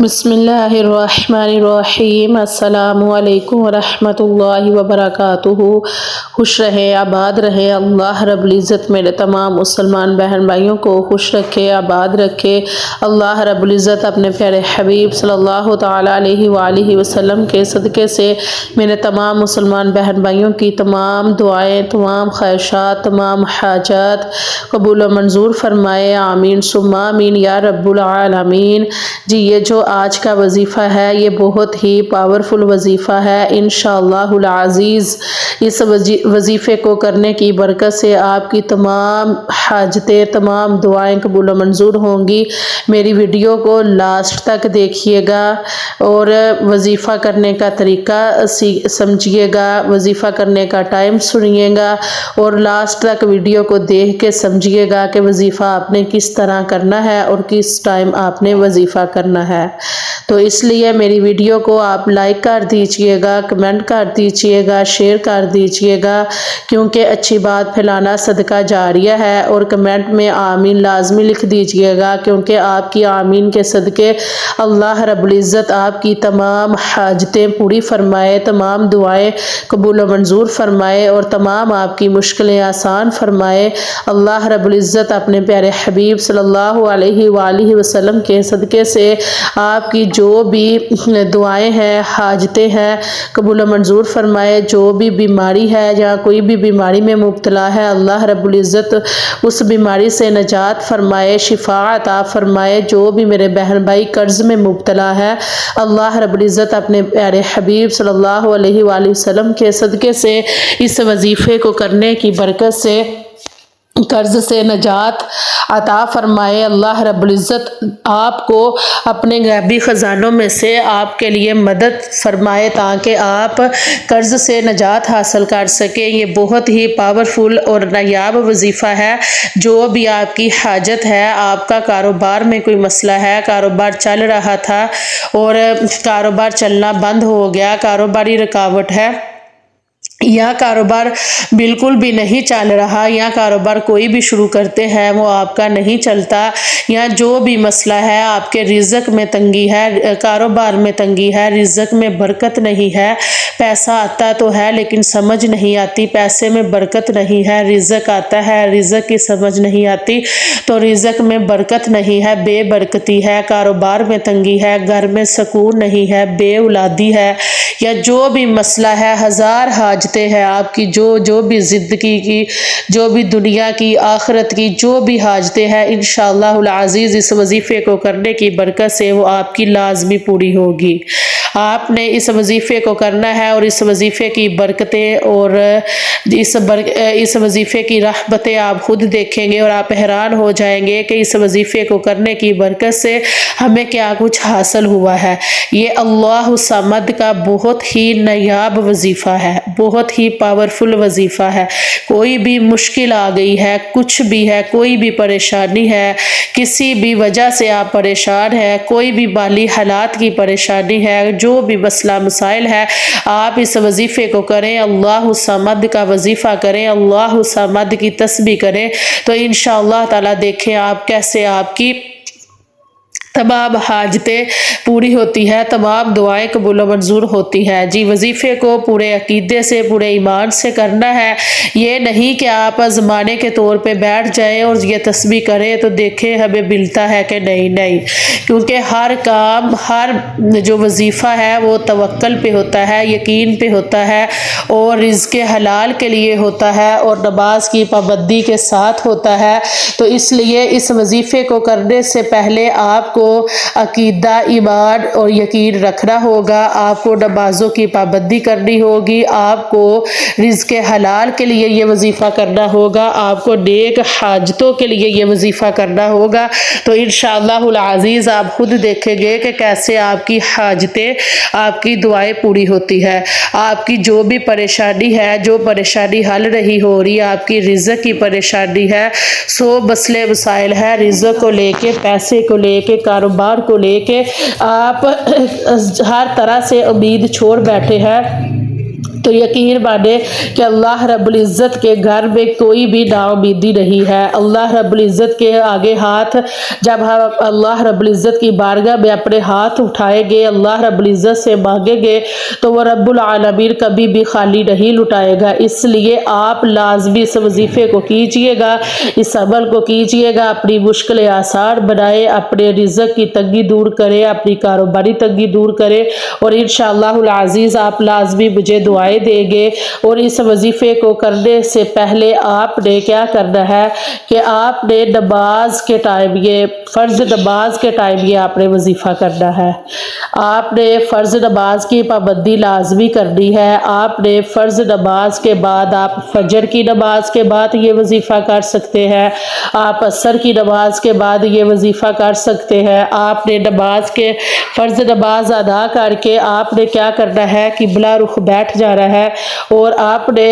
بسم اللہ الرحمن الرحیم۔ السلام علیکم ورحمۃ اللہ وبرکاتہ۔ خوش رہے آباد رہے، اللہ رب العزت میرے تمام مسلمان بہن بھائیوں کو خوش رکھے، آباد رکھے۔ اللہ رب العزت اپنے پیارے حبیب صلی اللہ تعالیٰ علیہ وآلہ وسلم کے صدقے سے میرے تمام مسلمان بہن بھائیوں کی تمام دعائیں، تمام خواہشات، تمام حاجات قبول و منظور فرمائے، آمین ثم آمین یا رب العالمین۔ جی یہ جو آج کا وظیفہ ہے یہ بہت ہی پاورفل وظیفہ ہے انشاءاللہ العزیز۔ اس وظیفے کو کرنے کی برکت سے آپ کی تمام حاجتیں، تمام دعائیں قبول و منظور ہوں گی۔ میری ویڈیو کو لاسٹ تک دیکھیے گا اور وظیفہ کرنے کا طریقہ سمجھیے گا، وظیفہ کرنے کا ٹائم سنیے گا اور لاسٹ تک ویڈیو کو دیکھ کے سمجھیے گا کہ وظیفہ آپ نے کس طرح کرنا ہے اور کس ٹائم آپ نے وظیفہ کرنا ہے۔ تو اس لیے میری ویڈیو کو آپ لائک کر دیجئے گا، کمنٹ کر دیجئے گا، شیئر کر دیجئے گا، کیونکہ اچھی بات پھیلانا صدقہ جاریہ ہے۔ اور کمنٹ میں آمین لازمی لکھ دیجئے گا، کیونکہ آپ کی آمین کے صدقے اللہ رب العزت آپ کی تمام حاجتیں پوری فرمائے، تمام دعائیں قبول و منظور فرمائے اور تمام آپ کی مشکلیں آسان فرمائے۔ اللہ رب العزت اپنے پیارے حبیب صلی اللہ علیہ وآلہ وسلم کے صدقے سے آپ کی جو بھی دعائیں ہیں، حاجتیں ہیں قبول و منظور فرمائے۔ جو بھی بیماری ہے یا کوئی بھی بیماری میں مبتلا ہے، اللہ رب العزت اس بیماری سے نجات فرمائے، شفا عطا فرمائے۔ جو بھی میرے بہن بھائی قرض میں مبتلا ہے، اللہ رب العزت اپنے پیارے حبیب صلی اللہ علیہ وآلہ وسلم کے صدقے سے اس وظیفے کو کرنے کی برکت سے قرض سے نجات عطا فرمائے۔ اللہ رب العزت آپ کو اپنے غیبی خزانوں میں سے آپ کے لیے مدد فرمائے تاکہ آپ قرض سے نجات حاصل کر سکیں۔ یہ بہت ہی پاورفل اور نایاب وظیفہ ہے۔ جو بھی آپ کی حاجت ہے، آپ کا کاروبار میں کوئی مسئلہ ہے، کاروبار چل رہا تھا اور کاروبار چلنا بند ہو گیا، کاروباری رکاوٹ ہے یا کاروبار بالکل بھی نہیں چل رہا، یا کاروبار کوئی بھی شروع کرتے ہیں وہ آپ کا نہیں چلتا، یا جو بھی مسئلہ ہے، آپ کے رزق میں تنگی ہے، کاروبار میں تنگی ہے، رزق میں برکت نہیں ہے، پیسہ آتا تو ہے لیکن سمجھ نہیں آتی، پیسے میں برکت نہیں ہے، رزق آتا ہے، رزق کی سمجھ نہیں آتی تو رزق میں برکت نہیں ہے، بے برکتی ہے، کاروبار میں تنگی ہے، گھر میں سکون نہیں ہے، بے اولادی ہے، یا جو بھی مسئلہ ہے، ہزار حاجتیں ہیں آپ کی، جو بھی زندگی کی، جو بھی دنیا کی، آخرت کی جو بھی حاجتیں ہیں، انشاءاللہ العزیز اس وظیفے کو کرنے کی برکت سے وہ آپ کی لازمی پوری ہوگی۔ آپ نے اس وظیفے کو کرنا ہے اور اس وظیفے کی برکتیں اور اس وظیفے کی رحمتیں آپ خود دیکھیں گے اور آپ حیران ہو جائیں گے کہ اس وظیفے کو کرنے کی برکت سے ہمیں کیا کچھ حاصل ہوا ہے۔ یہ اللہ صمد کا بہت ہی نایاب وظیفہ ہے، بہت ہی پاورفل وظیفہ ہے۔ کوئی بھی مشکل آ گئی ہے، کچھ بھی ہے، کوئی بھی پریشانی ہے، کسی بھی وجہ سے آپ پریشان ہیں، کوئی بھی مالی حالات کی پریشانی ہے، جو بھی مسئلہ مسائل ہے، آپ اس وظیفے کو کریں، اللہ صمد کا وظیفہ کریں، اللہ صمد کی تسبیح کریں تو انشاءاللہ تعالیٰ دیکھیں آپ کیسے آپ کی تمام حاجتیں پوری ہوتی ہے، تمام دعائیں قبول و منظور ہوتی ہے۔ جی وظیفے کو پورے عقیدے سے، پورے ایمان سے کرنا ہے۔ یہ نہیں کہ آپ آزمانے کے طور پہ بیٹھ جائیں اور یہ تسبیح کریں تو دیکھیں ہمیں ملتا ہے کہ نہیں، کیونکہ ہر کام، ہر جو وظیفہ ہے وہ توکل پہ ہوتا ہے، یقین پہ ہوتا ہے اور رزق حلال کے لیے ہوتا ہے اور نماز کی پابندی کے ساتھ ہوتا ہے۔ تو اس لیے اس وظیفے کو کرنے سے پہلے آپ کو عقیدہ، ایمان اور یقین رکھنا ہوگا، آپ کو نمازوں کی پابندی کرنی ہوگی، آپ کو رزق حلال کے لیے یہ وظیفہ کرنا ہوگا، آپ کو نیک حاجتوں کے لیے یہ وظیفہ کرنا ہوگا۔ تو انشاءاللہ العزیز آپ خود دیکھیں گے کہ کیسے آپ کی حاجتیں، آپ کی دعائیں پوری ہوتی ہے۔ آپ کی جو بھی پریشانی ہے، جو پریشانی حل نہیں ہو رہی، آپ کی رزق کی پریشانی ہے، سو مسئلے مسائل ہے، رزق کو لے کے، پیسے کو لے کے، کاروبار کو لے کے آپ ہر طرح سے امید چھوڑ بیٹھے ہیں تو یقین مانے کہ اللہ رب العزت کے گھر میں کوئی بھی ناامیدی نہیں ہے۔ اللہ رب العزت کے آگے ہاتھ جب ہم اللہ رب العزت کی بارگاہ میں اپنے ہاتھ اٹھائیں گے، اللہ رب العزت سے مانگیں گے تو وہ رب العالمین کبھی بھی خالی نہیں لٹائے گا۔ اس لیے آپ لازمی اس وظیفے کو کیجئے گا، اس عمل کو کیجئے گا، اپنی مشکلیں آسان بنائیں، اپنے رزق کی تنگی دور کریں، اپنی کاروباری تنگی دور کریں، اور انشاءاللہ العزیز آپ لازمی مجھے دعائیں دیں گے۔ اور اس وظیفے کو کرنے سے پہلے آپ نے کیا کرنا ہے کہ آپ نے نماز کے ٹائم، یہ فرض نماز کے ٹائم یہ آپ نے وظیفہ کرنا ہے۔ آپ نے فرض نماز کی پابندی لازمی کرنی ہے۔ آپ نے فرض نماز کے بعد، آپ فجر کی نماز کے بعد یہ وظیفہ کر سکتے ہیں، آپ عصر کی نماز کے بعد یہ وظیفہ کر سکتے ہیں۔ آپ نے نماز کے فرض نماز ادا کر کے آپ نے کیا کرنا ہے، قبلہ رخ بیٹھ جانا ہے، اور آپ نے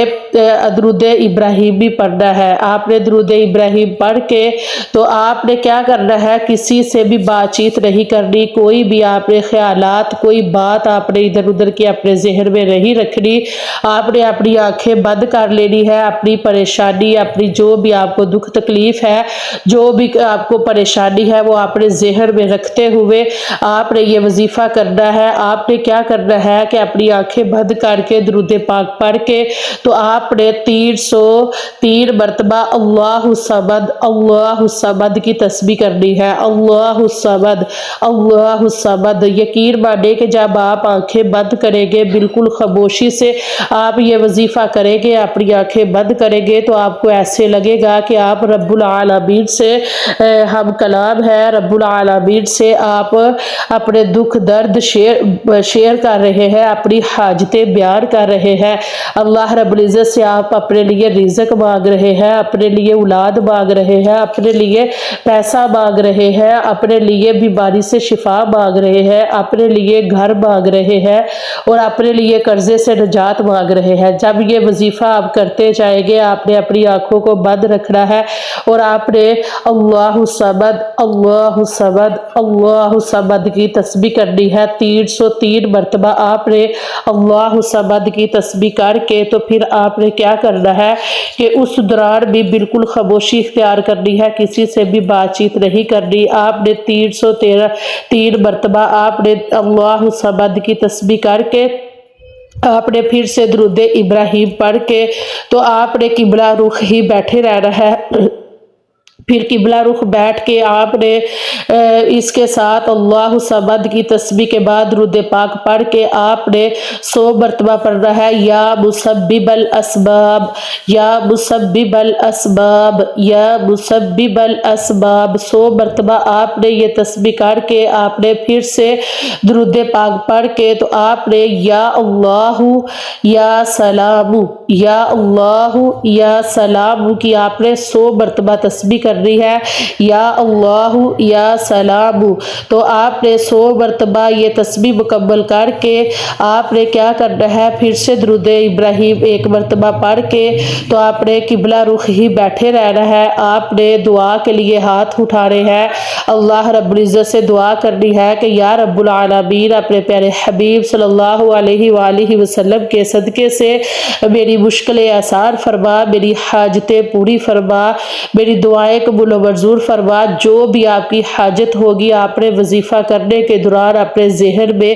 درود ابراہیمی پڑھنا ہے۔ آپ نے درود ابراہیم پڑھ کے تو آپ نے کیا کرنا ہے، کسی سے بھی بات چیت نہیں کرنی، کوئی بھی آپ نے خیالات، کوئی بات آپ نے ادھر ادھر کی اپنے ذہن میں نہیں رکھنی۔ آپ نے اپنی آنکھیں بند کر لینی ہے، اپنی پریشانی، اپنی جو بھی آپ کو دکھ تکلیف ہے، جو بھی آپ کو پریشانی ہے، وہ اپنے ذہن میں رکھتے ہوئے آپ نے یہ وظیفہ کرنا ہے۔ آپ نے کیا کرنا ہے کہ اپنی آنکھیں بند کر کے درود پاک پڑھ کے تو آپ نے 303 مرتبہ اللہ الصمد، اللہ الصمد کی تسبیح کرنی ہے، اللہ الصمد، اللہ الصمد۔ یقین مانے کہ جب آپ آنکھیں بند کریں گے، بالکل خاموشی سے آپ یہ وظیفہ کریں گے، اپنی آنکھیں بند کریں گے تو آپ کو ایسے لگے گا کہ آپ رب العالمین سے ہم کلام ہے، رب العالمین سے آپ اپنے دکھ درد شیئر کر رہے ہیں، اپنی حاجتیں بیان کر رہے ہیں۔ اللہ رب العزت سے آپ اپنے لیے رزق مانگ رہے ہیں، اپنے لیے اولاد مانگ رہے ہیں، اپنے لیے پیسہ مانگ رہے ہیں، اپنے لیے بیماری سے شفا مانگ رہے ہیں، اپنے لیے گھر مانگ رہے ہیں، اور اپنے لیے قرضے سے نجات مانگ رہے ہیں۔ جب یہ وظیفہ آپ کرتے جائیں گے، آپ نے اپنی آنکھوں کو بند رکھنا ہے اور آپ نے اللہ الصمد، اللہ الصمد، اللہ الصمد کی تسبیح کرنی ہے 303 مرتبہ۔ آپ نے اللہ الصمد کی تسبیح کر کے تو پھر آپ نے کیا کرنا ہے کہ اس دوران بھی بالکل خاموشی اختیار کرنی ہے، کسی سے بھی بات چیت نہیں کرنی۔ آپ نے 303 مرتبہ آپ نے اللہ الصمد کی تسبیح کر کے آپ نے پھر سے درود ابراہیم پڑھ کے تو آپ نے قبلہ رخ ہی بیٹھے رہنا ہے۔ پھر قبلہ رخ بیٹھ کے آپ نے اس کے ساتھ اللہ الصمد کی تسبیح کے بعد درود پاک پڑھ کے آپ نے 100 مرتبہ پڑھنا ہے، یا مسبب الاسباب، یا مسبب الاسباب، یا مسبب الاسباب۔ 100 مرتبہ آپ نے یہ تسبیح کر کے آپ نے پھر سے درود پاک پڑھ کے تو آپ نے یا اللہ یا سلام، یا اللہ یا سلام کی آپ نے 100 مرتبہ تسبیح کرنی ہے، یا اللہ یا سلام۔ تو آپ نے 100 مرتبہ یہ تسبیح مکمل کر کے آپ نے کیا کرنا ہے، پھر سے درود ابراہیم 1 مرتبہ پڑھ کے تو آپ نے قبلہ رخ ہی بیٹھے رہنا ہے۔ آپ نے دعا کے لیے ہاتھ اٹھانے ہیں، اللہ رب العزت سے دعا کرنی ہے کہ یا رب العالمین اپنے پیارے حبیب صلی اللہ علیہ وآلہ وسلم کے صدقے سے میری مشکلیں آسان فرما، میری حاجتیں پوری فرما، میری دعائیں قبول و منظور فرما۔ جو بھی آپ کی حاجت ہوگی آپ نے وظیفہ کرنے کے دوران اپنے ذہن میں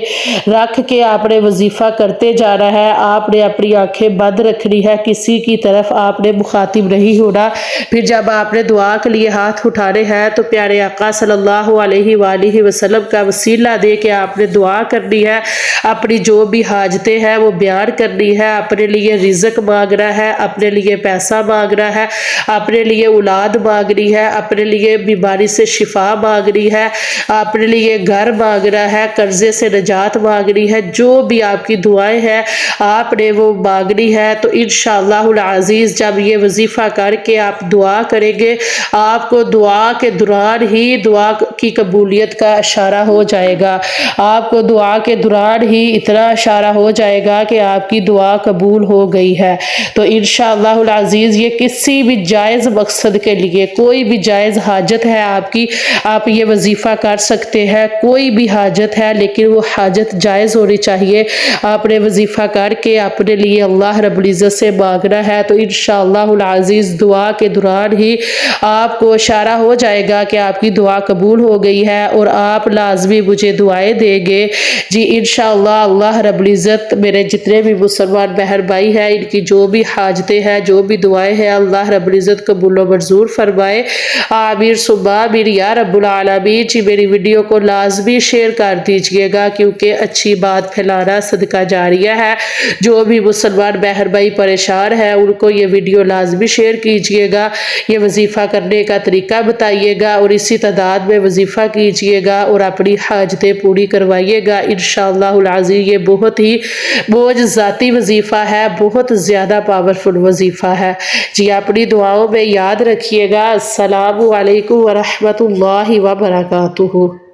رکھ کے آپ نے وظیفہ کرتے جانا ہے۔ آپ نے اپنی آنکھیں بند رکھنی ہے، کسی کی طرف آپ نے مخاطب نہیں ہونا۔ پھر جب آپ نے دعا کے لیے ہاتھ اٹھانے ہیں تو پیارے آقا صلی اللہ علیہ وآلہ وسلم کا وسیلہ دے کے آپ نے دعا کرنی ہے، اپنی جو بھی حاجتیں ہیں وہ بیان کرنی ہے، اپنے لیے رزق مانگنا ہے، اپنے لیے پیسہ مانگنا ہے، اپنے لیے اولاد مانگنی ہے، اپنے لیے بیماری سے شفا مانگنی ہے، اپنے لیے گھر مانگنا ہے، قرضے سے نجات مانگنی ہے۔ جو بھی آپ کی دعائیں ہیں آپ نے وہ مانگنی ہے۔ تو انشاءاللہ العزیز جب یہ وظیفہ کر کے آپ دعا کریں گے، آپ کو دعا کے دوران ہی دعا کی قبولیت کا اشارہ ہو جائے گا۔ آپ کو دعا کے دوران ہی اتنا اشارہ ہو جائے گا کہ آپ کی دعا قبول ہو گئی ہے۔ تو انشاءاللہ العزیز یہ کسی بھی جائز مقصد کے لیے، کوئی بھی جائز حاجت ہے آپ کی، آپ یہ وظیفہ کر سکتے ہیں۔ کوئی بھی حاجت ہے لیکن وہ حاجت جائز ہونی چاہیے۔ آپ نے وظیفہ کر کے اپنے لیے اللہ رب العزت سے مانگنا ہے تو انشاءاللہ العزیز دعا کے دوران ہی آپ کو اشارہ ہو جائے گا کہ آپ کی دعا قبول ہو گئی ہے اور آپ لازمی مجھے دعائیں دیں گے۔ جی انشاءاللہ اللہ رب العزت میرے جتنے بھی مسلمان بہن بھائی ہیں ان کی جو بھی حاجتیں ہیں، جو بھی دعائیں ہیں، اللہ رب العزت قبول و منظور فرمائے۔ آمین ثم آمین یا رب العالمین۔ جی میری ویڈیو کو لازمی شیئر کر دیجئے گا کیونکہ اچھی بات پھیلانا صدقہ جاریہ ہے۔ جو بھی مسلمان بہن بھائی پریشان ہیں ان کو یہ ویڈیو لازمی شیئر کیجئے گا، یہ وظیفہ کرنے کا طریقہ بتائیے گا اور اسی تعداد میں وظیفہ کیجئے گا اور اپنی حاجتیں پوری کروائیے گا انشاءاللہ العزیز۔ یہ بہت ہی معجزاتی وظیفہ ہے، بہت زیادہ پاورفل وظیفہ ہے۔ جی اپنی دعاؤں میں یاد رکھیے گا۔ السلام علیکم ورحمۃ اللہ وبرکاتہ۔